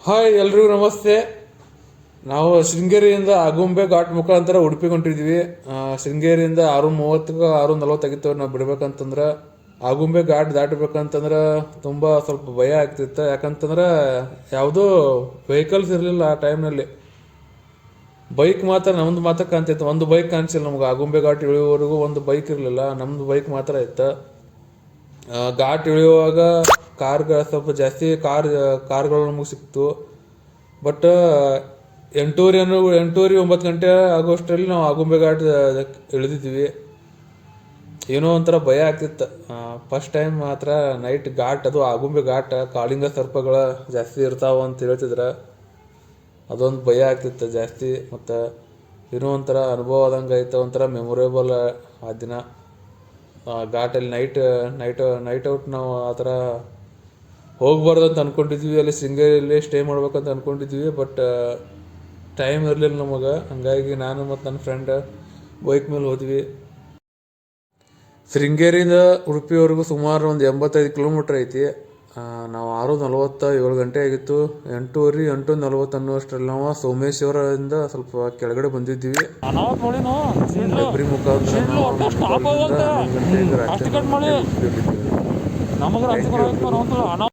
Hi ಎಲ್ರಿಗೂ ನಮಸ್ತೆ. ನಾವು ಶೃಂಗೇರಿಯಿಂದ ಆಗುಂಬೆ ಘಾಟ್ ಮುಖಾಂತರ ಉಡುಪಿಗೆ ಹೊಂಟಿದ್ವಿ. ಶೃಂಗೇರಿಯಿಂದ 6:30 6:40 ಆಗಿತ್ತು ನಾವು ಬಿಡ್ಬೇಕಂತಂದ್ರೆ. ಆಗುಂಬೆ ಘಾಟ್ ದಾಟಬೇಕಂತಂದ್ರೆ ತುಂಬ ಸ್ವಲ್ಪ ಭಯ ಆಗ್ತಿತ್ತು. ಯಾಕಂತಂದ್ರೆ ಯಾವುದೂ ವೆಹಿಕಲ್ಸ್ ಇರಲಿಲ್ಲ ಆ ಟೈಮ್ನಲ್ಲಿ. ಬೈಕ್ ಮಾತ್ರ ನಮ್ದು ಮಾತ್ರ ಕಾಣ್ತಿತ್ತು. ಒಂದು ಬೈಕ್ ಕಾಣಿಸಿಲ್ಲ ನಮ್ಗೆ. ಆಗುಂಬೆ ಘಾಟ್ ಇಳಿಯುವವರೆಗೂ ಒಂದು ಬೈಕ್ ಇರಲಿಲ್ಲ, ನಮ್ದು ಬೈಕ್ ಮಾತ್ರ ಇತ್ತು. ಘಾಟ್ ಇಳಿಯುವಾಗ ಸ್ವಲ್ಪ ಜಾಸ್ತಿ ಕಾರ್ಗಳು ನಮಗೆ ಸಿಕ್ತು. ಬಟ್ 8:30 9 ಗಂಟೆ ಆಗೋಷ್ಟರಲ್ಲಿ ನಾವು ಆಗುಂಬೆ ಘಾಟ್ ಇಳಿದಿದ್ವಿ. ಏನೋ ಒಂಥರ ಭಯ ಆಗ್ತಿತ್ತು. ಫಸ್ಟ್ ಟೈಮ್ ಮಾತ್ರ ನೈಟ್ ಘಾಟ್, ಅದು ಆಗುಂಬೆ ಘಾಟ್ ಕಾಳಿಂಗ ಸರ್ಪಗಳ ಜಾಸ್ತಿ ಇರ್ತಾವ ಅಂತ ಹೇಳ್ತಿದ್ರ. ಅದೊಂದು ಭಯ ಆಗ್ತಿತ್ತು ಜಾಸ್ತಿ. ಮತ್ತು ಏನೋ ಒಂಥರ ಅನುಭವ ಆದಂಗೆ ಆಯ್ತು, ಒಂಥರ ಮೆಮೊರೇಬಲ್ ಆ ದಿನ. ಘಾಟಲ್ಲಿ ನೈಟ್ ಔಟ್ ನಾವು ಆ ಥರ ಹೋಗ್ಬಾರ್ದು ಅಂತ ಅಂದ್ಕೊಂಡಿದ್ವಿ. ಅಲ್ಲಿ ಶೃಂಗೇರಿಯಲ್ಲಿ ಸ್ಟೇ ಮಾಡ್ಬೇಕಂತ ಅಂದ್ಕೊಂಡಿದ್ವಿ. ಬಟ್ ಟೈಮ್ ಇರಲಿಲ್ಲ ನಮಗೆ. ಹಂಗಾಗಿ ನಾನು ಮತ್ತು ನನ್ನ ಫ್ರೆಂಡ್ ಬೈಕ್ ಮೇಲೆ ಹೋದ್ವಿ. ಶೃಂಗೇರಿಯಿಂದ ಉಡುಪಿವರೆಗೂ ಸುಮಾರು ಒಂದು 85 ಕಿಲೋಮೀಟ್ರ್ ಐತಿ. ನಾವು 6:47 ಗಂಟೆ ಆಗಿತ್ತು. 8:40 ಅನ್ನುವಷ್ಟರಲ್ಲಿ ನಾವು ಸೋಮೇಶ್ವರದಿಂದ ಸ್ವಲ್ಪ ಕೆಳಗಡೆ ಬಂದಿದ್ವಿ. ಡಬ್ರಿ ಮುಖಾಂತರ ನಾವು 11 ಗಂಟೆಗೆ ರಾತ್ರಿ